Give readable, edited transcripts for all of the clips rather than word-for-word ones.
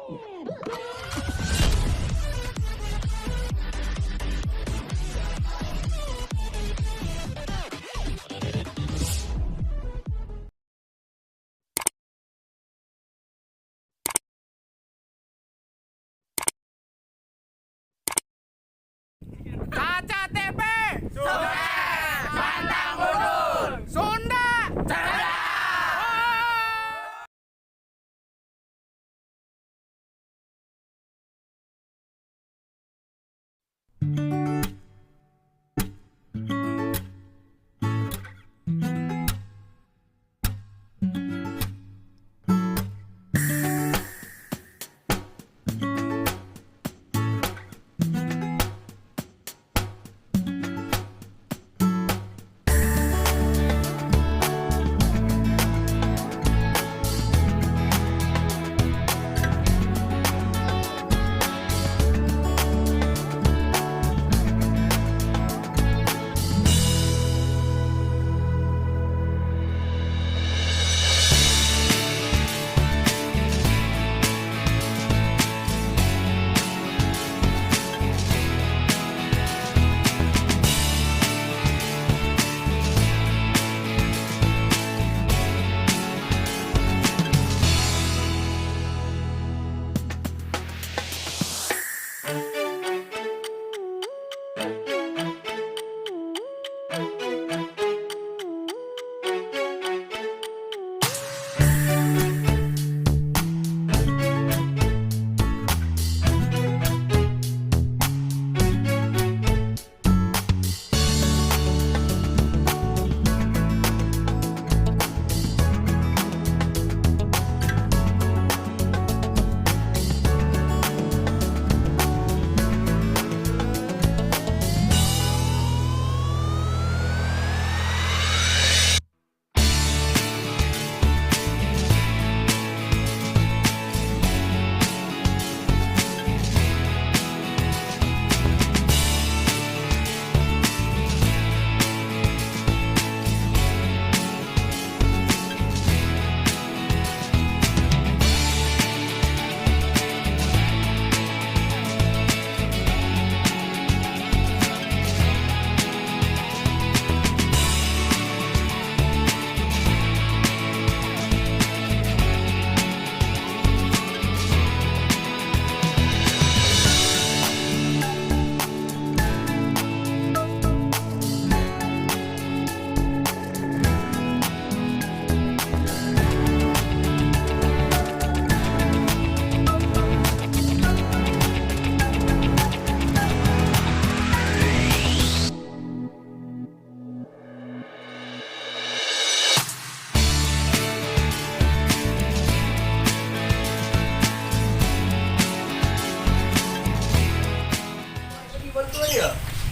Kaca TP Sunda pantang mundur Sunda cerdas.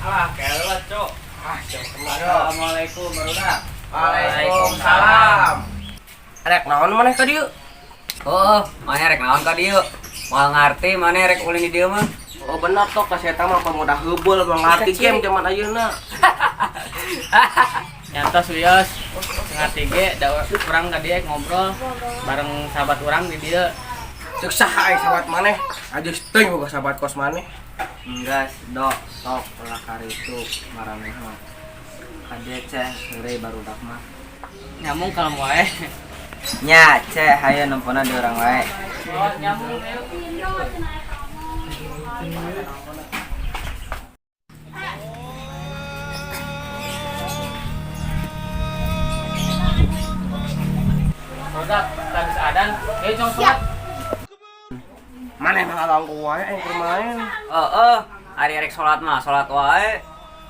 Alah, kelet, Cok. Assalamualaikum barudak. Waalaikumsalam. Rek naon maneh ka dieu? Oh, maneh rek naon ka dieu? Moal ngarti maneh rek ulin di dieu mah. Oh benar toh ka eta mah pemuda heubeul mengarti game zaman ayeuna. Nyantos wios ngarti ge da urang ka dieu ngobrol bareng sahabat urang di dieu. Cek saha ai sahabat maneh? Ajus teuing boga sahabat kos maneh. Enggas, Dok. Sok ulah karitu marameh mah. Kade ceh heureuy barudak mah. Nyamung kalem wae. Nya, ceh hayu nempona di urang wae. Nyamung Barudak habis adan, ayo cong sholat. Maneh mah ngalangku wae aing keur main. Ari rek salat mah, salat wae.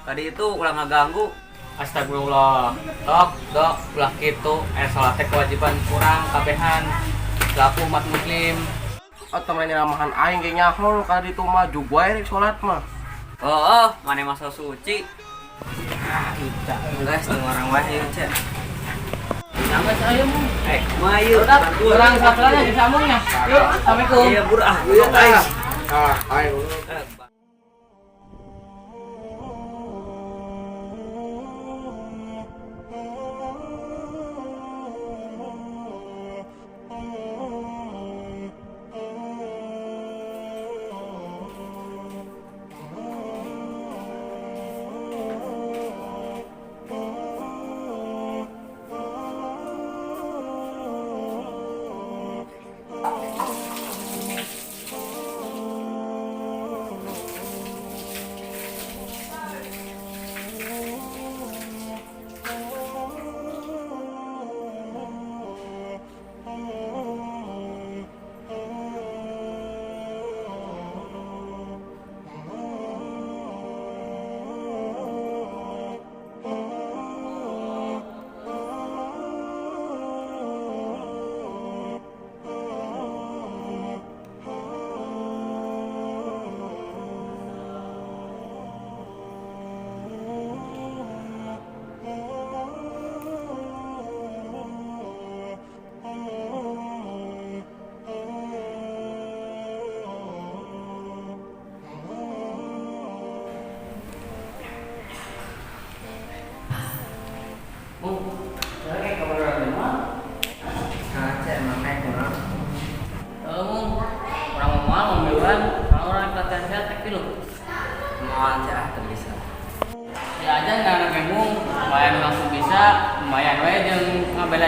Tadi itu ulah ngaganggu. Astagfirullah. Dok, ulah kitu. Salat teh kewajiban kurang kabehan selaku umat muslim. Atau main ramahan aing ge nyaho ka ditu mah jug wae rek salat mah. Maneh mah so suci. Ita. Enggas teu orang wae ieu, Cek. Sampai saya mu. Mayu. Kurang saklanya disambungnya. Yuk, assalamualaikum. Iya, Bur. Aing.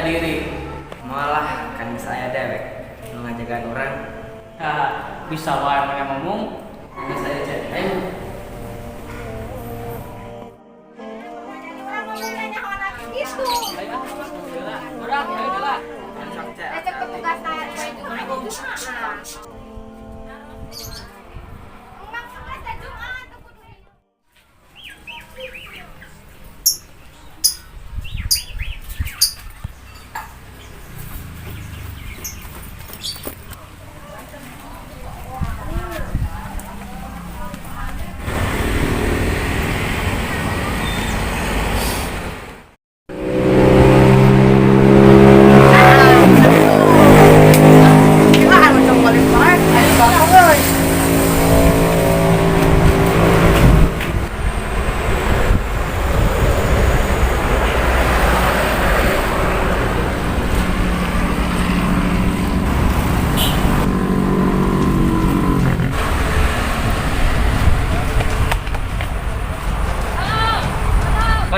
diri. Malah kan saya dewek mengajarkan orang. Bisa wae mana ngomong. Bisa saya cek. Ayo. Udah, ayo lah. Ajak petugas Jumat. Maksudnya Jumat.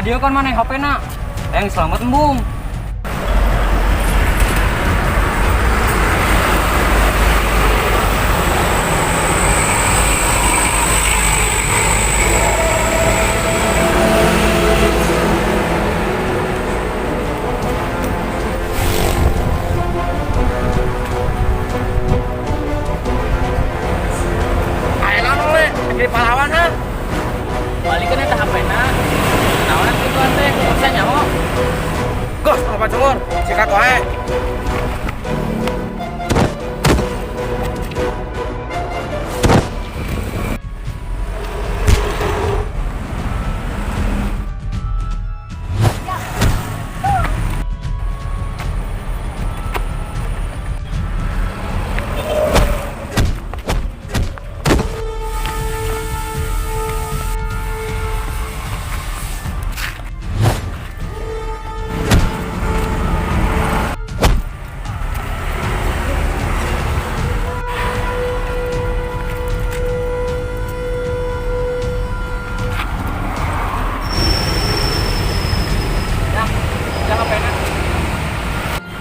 Dia kan mana HP nak? Yang selamat embung. Ayo lah nole, jadi pahlawan ha. Balikan eta HP na. Naon kitu teh? Bisa nyawa. Goh, apa cungur? Sikat wae.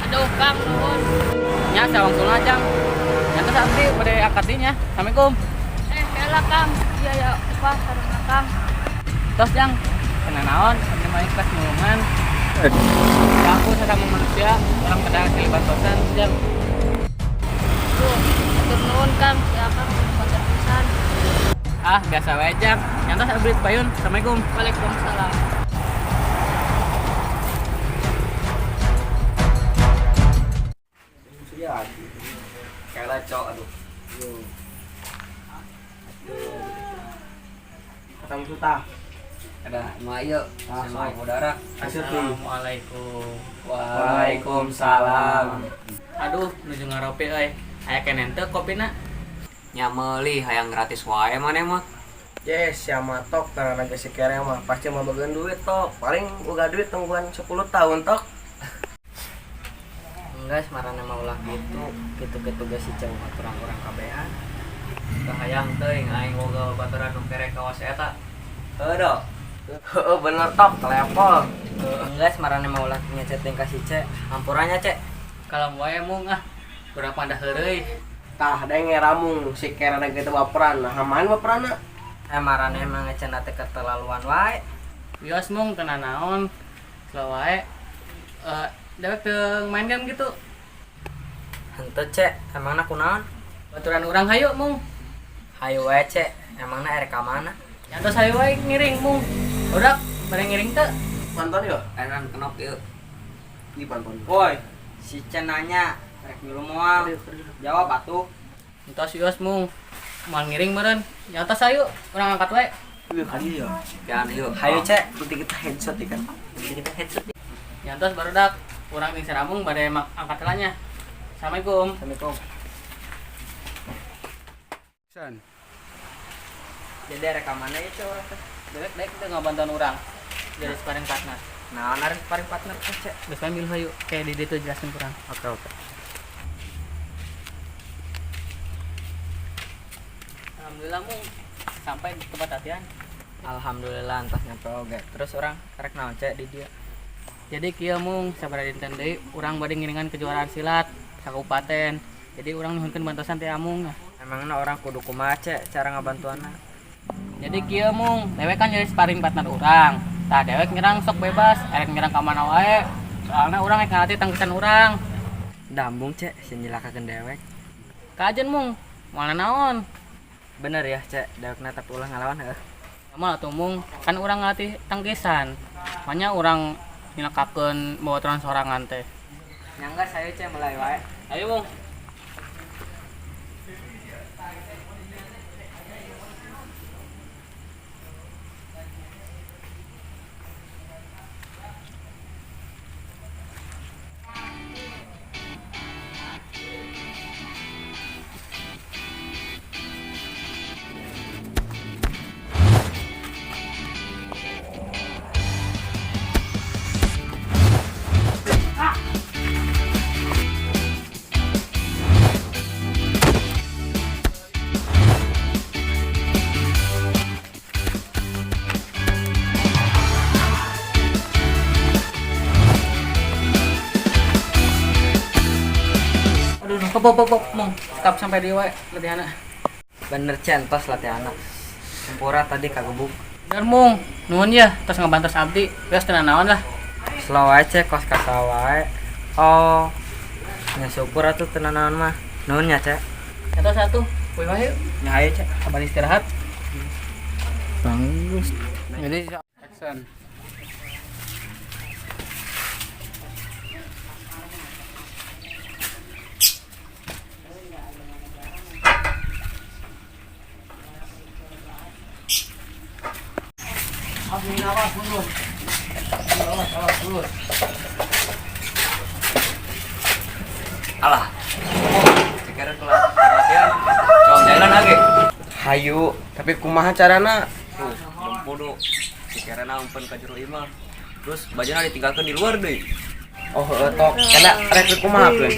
Aduh, Kang, nuhun. Nya sawang sulna, Jang. Nyata sakti pada akatinya. Assalamualaikum. Elah Kang. Iya ya, apa sareng Kang. Tos, Jang. Kena naon? Ini mah ikhlas mulungan. Ya aku sesama manusia, orang pedang silih tosan, Jang. Tuh, atur nuhun Kang. Ya Kang, pacar pisan. Biasa wae, Jang. Nyata sabrit payun. Assalamualaikum. Waalaikumsalam. Iya. Kayak cok aduh. Ketemu suta. Ada mau yuk sama saudara. Assalamualaikum. Waalaikumsalam. Aduh, nuju ngaropi euy. Aya kenen teu kopina? Nya meuli hayang gratis wae maneh mah. Yes, sama tok karena lagi si kere mah pasti mau bagian duit tok. Paling uga duit tungguan 10 tahun tok. Enggak semarana mau ulah gitu geus si cewek orang-orang kabehan. Kahayang teuing aing boga baturan nu kerek kawas eta. Heuh. Heeh, bener tok, telepon. Enggak semarana mau ulah ngechatting ka si Ce. Hampurannya, Ce. Kalau wae mung kurang pandah heureuy. Tah da ngeramung si kere lagi teu baperan. Nah, main baperanna. Marana emang ngecenah teh keterlaluan wae. Wios mung tenan naon. Kalau wae dewek teu main game gitu. Henteu, Ce. Emangna kunaon? Baturan urang hayu mung. Hayu wae, Ce. Emangna erek ka mana? Nyantos hayu wae ngiring mung. Udah, bare ngiring teu. Panton yo. Eran kenop ieu. Di panton. Woi, si Ce nanya, rek milu moal. Jawab atuh. Entos wios mung. Mal ngiring meureun. Nyantos hayu, urang angkat wae. Ieu kali ya. Jangan yuk. Hayu cek, penting kita headshot ikan. Kita headset. Nyantos barudak urang jeung saramung bade angkat heulanya. Assalamualaikum. Assalamualaikum. San. Jadi rekamannya itu orang teh. Dewek teu ngabantuan urang. Jadi sparring partner. Nah, narik sparring partner teh, Ce. Geus panggil hayu. Kayak di ditu jelasin kurang. Oke. Alhamdulillah mung sampai di tempat latihan. Alhamdulillah entah nyampe oge. Terus orang karek naon, Ce, di dia. Jadi kieu mung sabaraha dinten deui urang bade ngiringan kejuaraan silat kabupaten. Jadi urang nuhunkeun bantosan teh amung. Emangna orang kudu kumaha cek cara ngabantuanna? Jadi kieu mung dewek kan jadi sparring partner urang. Tah dewek nyerang sok bebas, erek nyerang ka mana wae. Soalna urang rek ngarti tangkisan urang. Dambung cek sieun nyilakakeun dewek. Kajen mung, moal naon? Bener ya cek, dewekna tapi ulah ngalawan heuh. Amal atuh mung kan urang ngelatih tangkisan. Makanya urang nyilakakeun bawaturan sorangan teh. Nyangga saya cek mulai wae. Ayo mung. Aduh, pop, mong. Skap sampai di wae latihanna. Bener centos latihanna. Sempura tadi kagebuk. Bener mong, nuhun ya, tos ngabantos abdi. Geus teu naon lah. Slow wae cek kos kasa wae. Oh. Nya syukur atuh teu naon mah. Nuhun nya cek. Eta satu, poe wae. Nya hayu cek. Kabar istirahat. Bagus. Jadi action. Alah. Sekarang kelar latihan. Coba jalan lagi. Hayu, tapi kumaha carana? Tuh, lempodo. Sekarang umpan ka jero imah. Terus bajana ditinggalkeun di luar deui. Oh, tok. Kana rek kumaha keun?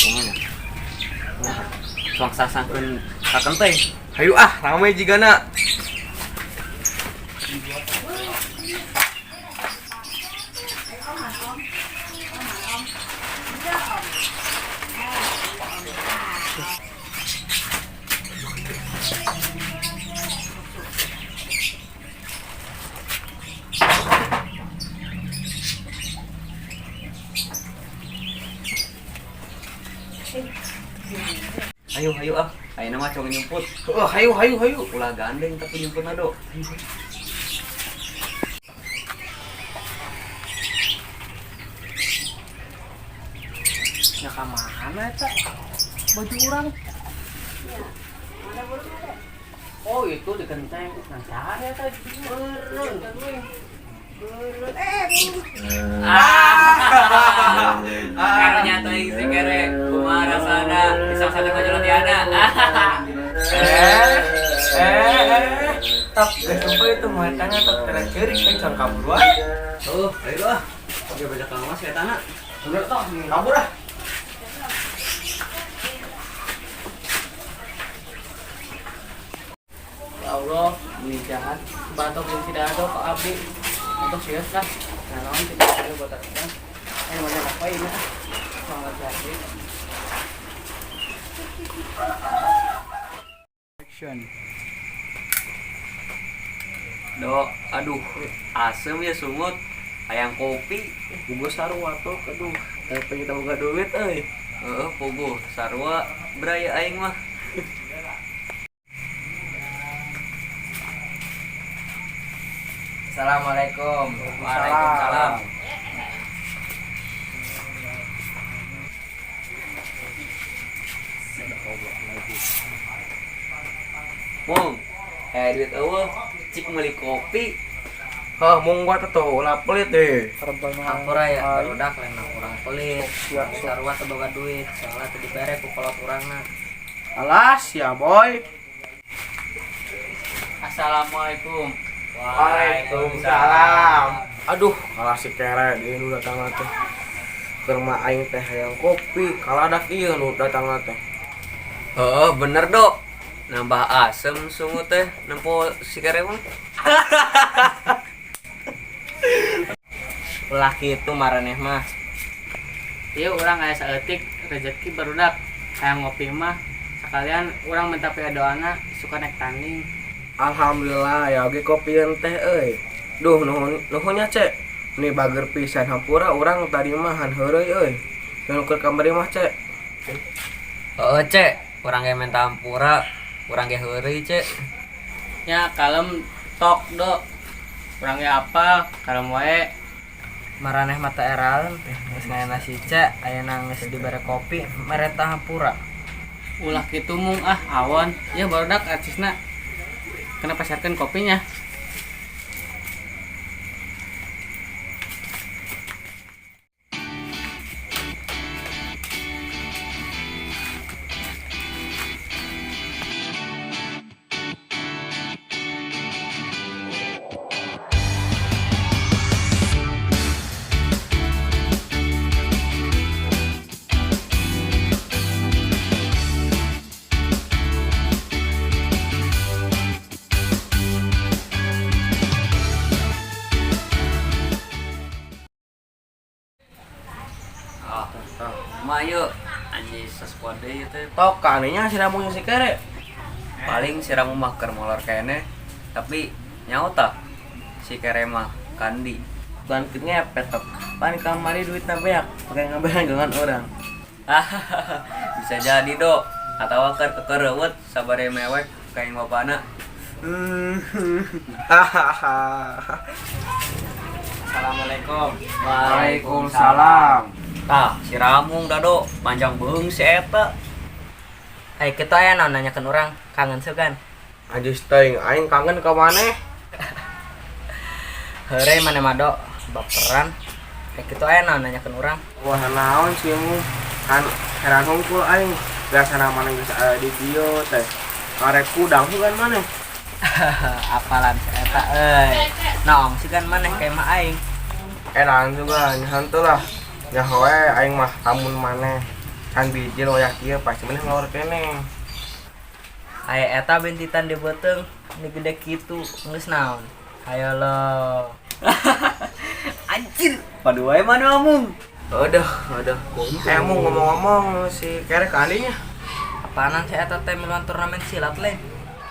Kumaha? Nah, suang sasangkeun kaken teh. Hayu ah, ramai jigana. Hayu ah. Ayeuna mah cong nyumput. Oh, hayu. Ulah gandeng tapi nyumput ado. Ya ka mana eta? Baju urang. Oh, itu di genteng. Nah, saha eta? Karunya teuing si kere kumaha rasana bisa satu kajero tiana. Tok, geus sumpah itu muatana tok terakhir kan kabur wae. Ayo ah. Oke baca kamas eta na. Bener tok, kabur ah. Ya Allah, ini jahat. Batok yang tidak ada ke abdi. Untuk sias lah. Nah, naon tidak ada buat kita. Mana apa ini? Sangat jahit. Action. Aduh, asem ya sumut. Hayang kopi. Boga sarua tok, aduh. Tapi kita boga duit euy. Pogo sarua beraya aing mah. Assalamualaikum. Waalaikumsalam. Mong, duit eueuh cik meuli kopi. Hah, mung gua tuh ulah pelit deh. Hampura ya, barudak lain urang pelit. Sarua teu boga duit, soalnya teu dibere ku kolot urangna. Alas ya, boy. Assalamualaikum. Waalaikumsalam. Aduh, kalah si kere dia nu datang teh. Keur mah aing teh hayang kopi, kaladak ieu nu datang teh. Bener dok. Nambah asem sungut teh nempo si kere mah. Ulah kitu maraneh mah. Ieu urang aya saeutik rezeki barudak aya ngopi mah sekalian urang minta pea doana suka naik tanding. Alhamdulillah ya oge kopieun teh euy. Duh nuhunnya cek. Ini bager pisan hampura urang tadi mah han heureuy euy. Yang keur kamari mah cek. Heeh, Cek. Urang ge minta ampura, urang ge heureuy, Cek. Ya kalem tok do. Urang ge apal kalem wae. Maraneh mata eraeun teh geus ngaena si Cek, ayeuna geus dibere kopi, mereta hampura. Ulah kitu mung awon. Ya barudak artisna. Kena pasarkeun kopinya. Ah, mah yuk anjing sesuatu deui teh. Tok kaninya si ramung si kere. Paling si Ramu mah keur molor kene, tapi nyaho tah si kere mah kandi. Bantu ngepet tok. Pan kamari duitna beak, pakai ngabelangan orang. Bisa jadi do, atawa keur kekereuweut sabare mewek ka yang bapana. Assalamualaikum. Waalaikumsalam. Tah, si Ramung dado panjang beung si eta. Hai kita aya nanyakeun urang kangen sugan. Anjis teuing aing kangen ka maneh. Heureuy maneh mah do baperan. Hai kita aya nanyakeun urang. Wah naon sih mu? Kan heran hungkul aing. Biasana maneh geus aya di dieu teh. Karek kudang sugan maneh. Apalan si eta euy. Naong sugan maneh kayak mah aing. Edan juga nyahan teu lah. Nya we aing mah tamun maneh. Kan bijil wayah kieu pasti maneh ngelor keneh. Aya eta bentitan di beuteung nu gede kitu geus naon. Hayo lo. Anjir, padu wae mana amung. Aduh. Mu ngomong-ngomong si kere kandinya. Apaanan si eta teh miluan turnamen silat le.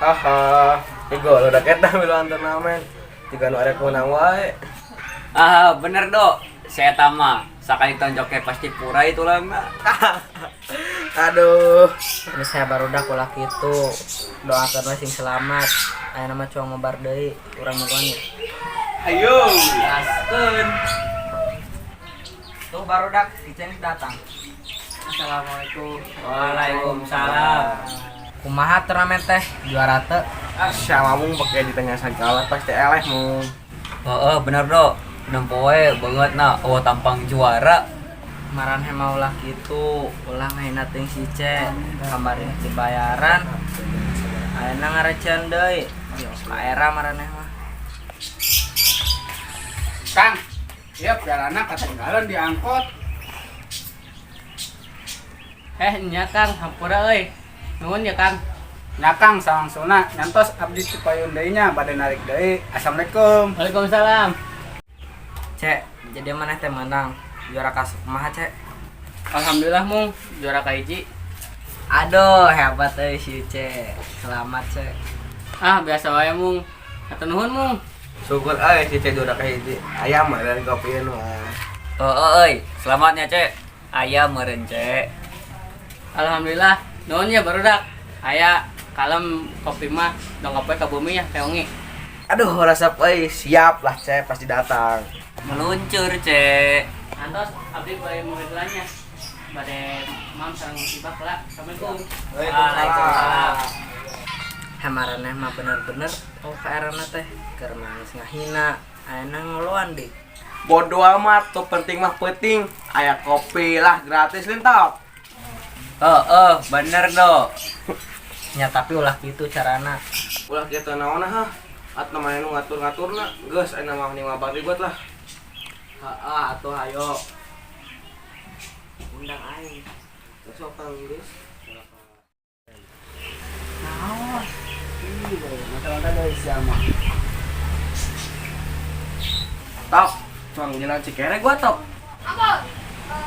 Haha, igo udah kita miluan turnamen. Jika nu arek menang wae. Ah, bener do. Si eta mah sakali tonjoknya pasti pura itu lah enggak. Aduh. Ini saya barudak ulah kitu. Doakeun we sing selamat. Aya nama cuang mobar deui urang miluan ya. Ayo. Gaskeun. Tuh barudak Icen datang. Assalamualaikum. Waalaikumsalam. Kumaha turnamen teh juara teu? Syamamung pakai ditanya sagala pasti eleh mu. Heeh, bener do. Nempoe banget na tampang juara. Maraneh mah ulah kitu, ulah ngahina teuing si Ce. Kamari dibayaran. Ayeuna ngareceun deui. Ka era maraneh mah. Kang, iya pialana ketinggalan di angkot. Nya Kang, hampura euy. Nuhun ya Kang. Nya Kang samangsuna nyantos abdi cipayun deui nya bade narik deui. Assalamualaikum. Waalaikumsalam. Cek, jadi mana teh menang juara kasih kumaha Cek? Alhamdulillah mung juara kahiji. Aduh, hebat euy si Cek. Selamat Cek. Ah, biasa wae mung. Hatur nuhun mung. Syukur euy si Cek udah kahiji. Ayam mah dari kopieun mah. Euy, selamatnya Cek. Aya meureun Cek. Alhamdulillah. Nuhun ya barudak. Aya kalem kopi mah dongkap we ka bumi ya keongi. Aduh, resep euy, siap lah Cek pasti datang. Meluncur Cek. Antos abdi bae murid lainnya. Bade mam sareng sibak lah. Assalamualaikum. Waalaikumsalam. Hamaraneh mah bener-bener ka erana teh keur nangis ngahina. Ayeuna ngoloan deui. Bodo amat, tuh penting mah penting. Aya kopi lah gratis lintok. Bener do. Ya tapi ulah kitu carana. Ulah kitu naon ha? Atna mah nu ngatur-ngaturna, geus aya mah ning mabak ribet lah. Heeh, atuh hayo. Undang aing. Sok Inggris. Naon? Mata-mata deui sia mah. Tok, Cuang jalan Cikere gua tok.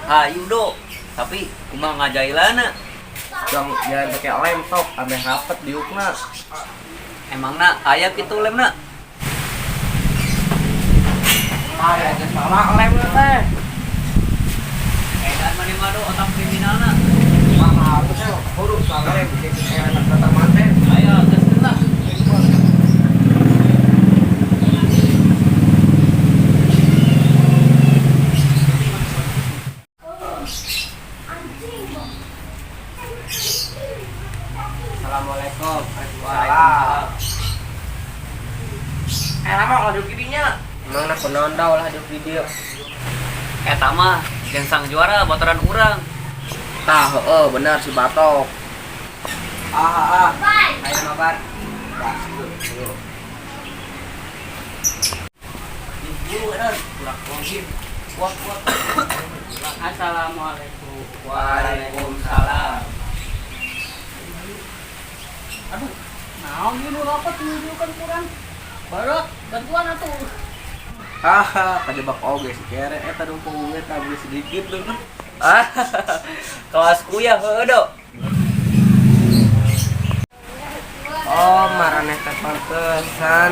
Ayo do. Tapi kumaha ngajailana? Cuang jalan pakai lem tok, ameh rapet diukna. Emangna aya kitu lemna? Ah, ya geus mama lem teh. Edan mani madu otak kriminalna. Mama harus teh kudu soal lem bikin anak kata mate. Ayo geus lah. Assalamualaikum. Waalaikumsalam. Lama kalau duduk dinya. Emang nak penonton lah duduk di dia. Eta mah jeung sang juara botoran urang. Tah, heeh, bener si Batok. Ayo mabar. Buru edan, kurang mungkin. Kuat. Assalamualaikum. Waalaikumsalam. Aduh, naon ieu nu rapat tunjukkan kurang. Barok, bantuan atuh. Haha, kajebak oge si kere eta dumpungnya tabli sedikit tuh. Kelas kuya heuh do. Oh, maraneh teh pantesan.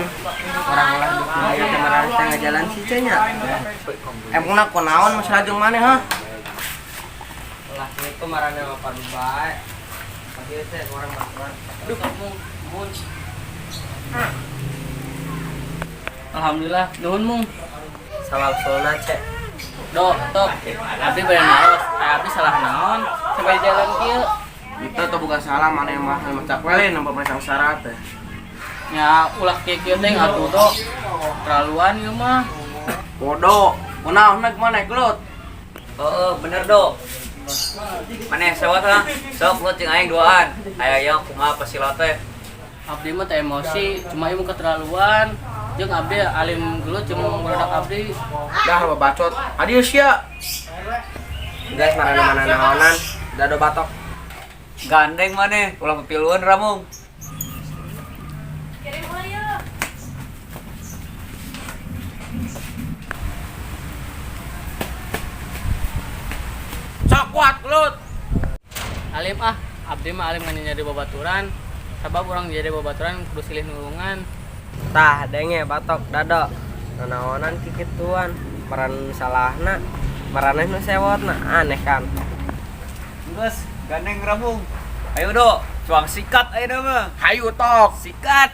Orang lah di kuliah teh maraneh teh ngajalan si nya. Emangna kunaon masalah jeung maneh ha? Lah itu marane apa bae. Pagi teh orang bantuan. Aduh, mun. Alhamdulillah, nuhun mung. Salam sulna cek. Dok, abdi bade naos. Abdi salah naon? Sampai jalan kieu. Itu tuh bukan salah maneh mah macak wele nampak pasang syarat teh. Ya ulah kieu teh atuh dok. Terlaluan ieu mah. Bodoh. Kunaon mana gelut? Heeh, bener do. Maneh sewot ha? Sok lu cing aing duaan. Aya kumaha pasilot teh. Abdi mah teh emosi, cuma ieu keterlaluan. Jeung abdi alim gelut cuma budak abdi. Dah babacot. Adieu sia. Guys, mana naonan. Dado batok. Gandeng maneh, ulah pepiluan ramung. Sok kuat gelut. Alim abdi mah alim ngan nyari babaturan. Sabab urang jadi babaturan kudu silih nulungan. Tah, denge batok dado. Naonan kikituan. Maran salahna. Maraneh nu sewotna aneh kan. Geus, gandeng ramung. Ayo do, cuang sikat ayeuna mah. Hayu tok. Sikat.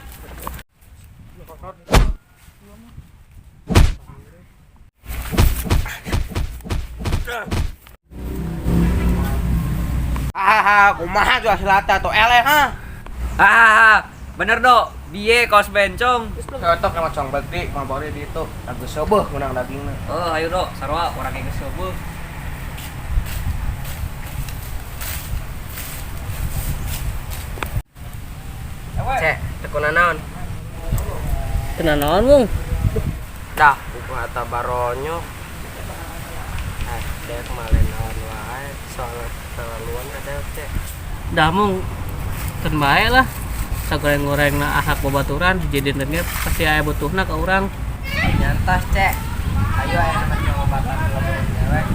Kumaha jual silata tuh eleh ha. Bener do, biye kaos bencong. Cocok sama cong bekti, mabore di itu. Agus sebeuh menang dagingna. Oh, ayo do, sarua urang geus sobuh. Ceh, tekuna naon? Tenan naon mung? Dah, buku ata baronyo. Dia kemarin naon wae soal terlaluan kada ceh. Dah mung kan bae lah. Sagoreng-goreng na ahak babaturan dijadiin dengnya pasti aya butuhna ka urang. Nyantas cek. Ayo aya teman pengobatan telepon cewek.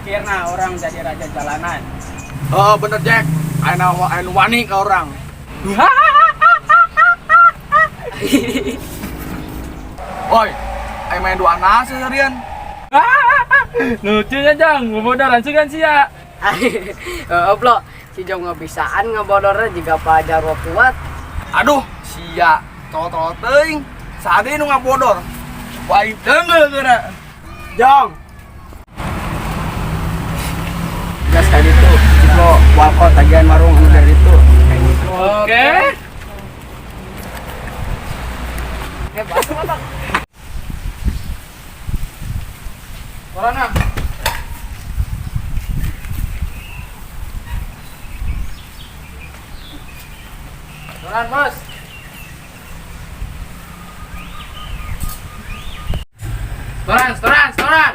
akhirnya orang jadi raja jalanan. Oh bener Jack, anu wani ke orang. Oi, ayo main dua nasi seharian. Lucunya Jang, bobodoran sugan sih ya. Blo, si Jong ngebisaan ngebodornya jika pelajar kuat. Aduh, sia, tol teuing. Sade nu ngabodor. Baik deungeul geura. Jong. Gas kali itu, Ciplo walkot tagihan warung udah itu. Oke. Bahasa apa? Corona. Toran, Bos. Toran.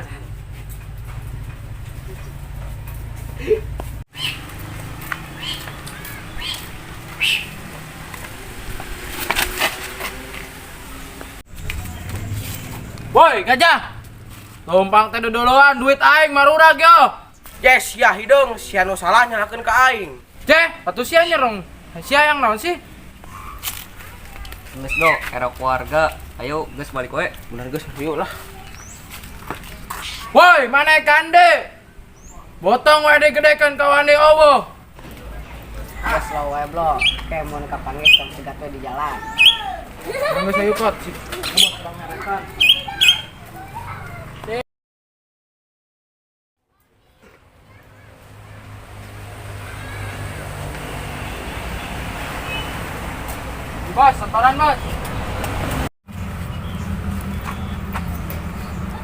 Boy, gajah. Tumpang teh duluan, duit aing marurag yo. Yes, ya hidung, si anu salah nyalakeun ka aing. Ceh, atuh sia nyerong. Sia yang naon sih? Geus do, era keluarga. Ayo, geus balik we. Bener geus, yuk lah. Woi, mana kande? Botong we digedekeun ka wani eueuh. Geus lo we blo, kemon kapangis tong sigat we di jalan. Geus ayo kot. Bos, setoran bos.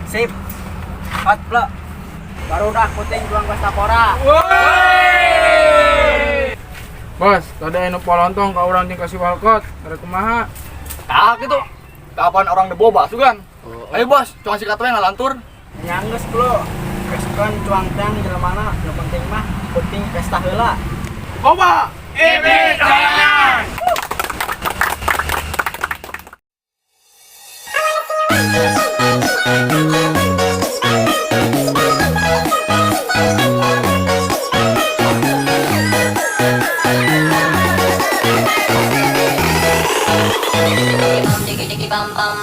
Sip. Hot blo. Baru dah puting juang Westapora. Bos, tadi anu polontong ka urang jeung kasih walkot, ada kumaha? Ah gitu. Kapan orang deboba sugan? Ayo bos, cuang sikat we ngalantur. Nyangges bro. Keskan cuang tang jelemana, nu penting mah penting pesta heula. Boba, ini jalanan. Bum bum.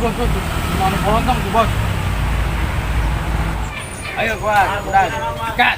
Bos. Mana polontong tuh, Bos? Ayo kuat, udah. Kat.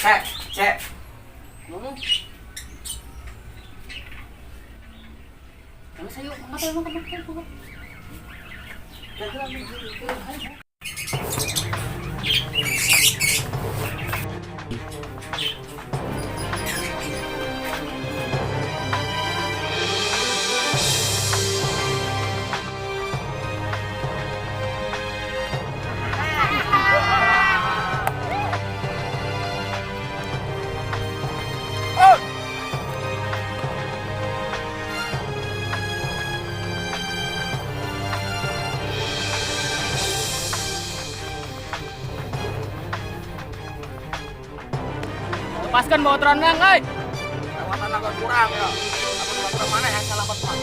Cek. Ano sa'yo? Matay. Lepaskan bawa teranang, guys. Lewatan agak kurang ya. Aku kurang mana yang salah Batman?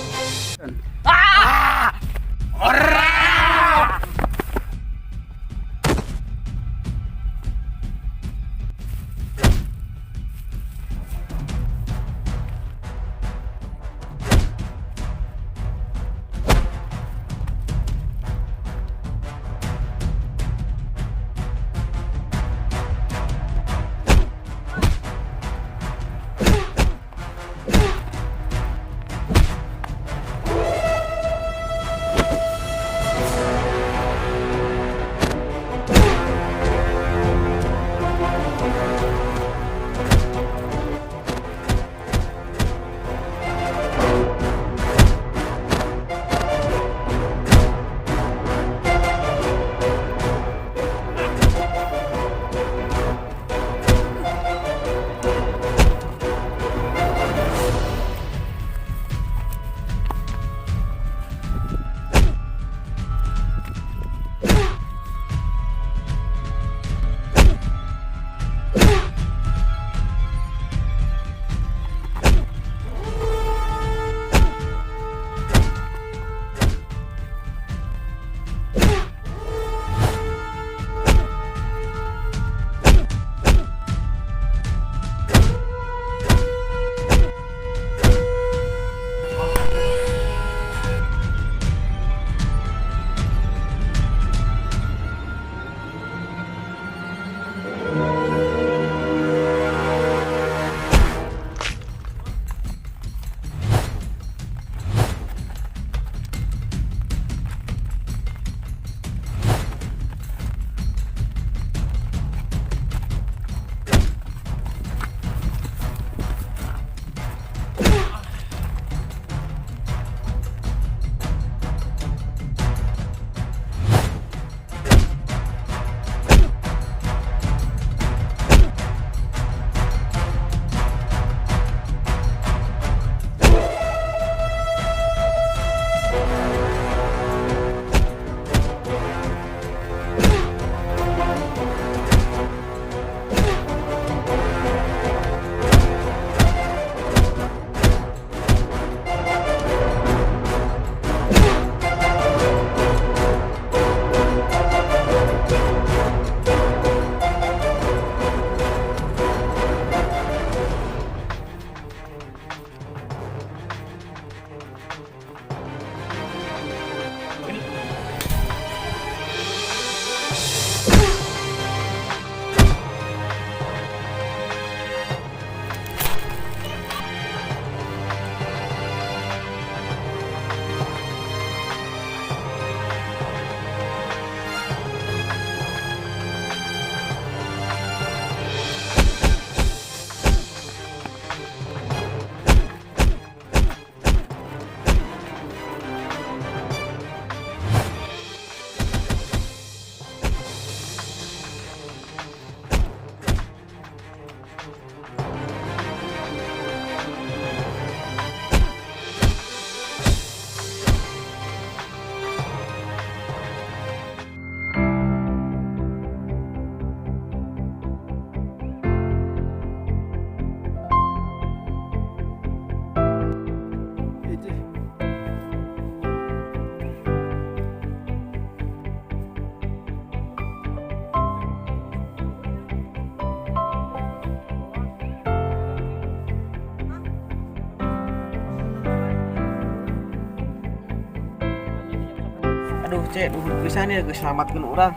Aduh cek, bisa nih keselamatkan orang.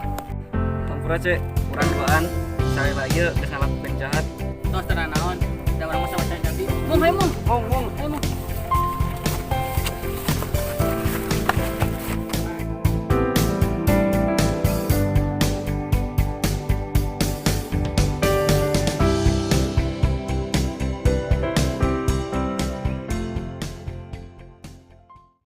Tampura cek, orang duaan. Saya lagi kesalahan penjahat. tos tenan naon. Da urang mah sama jadi. Mung, hai mung. Mung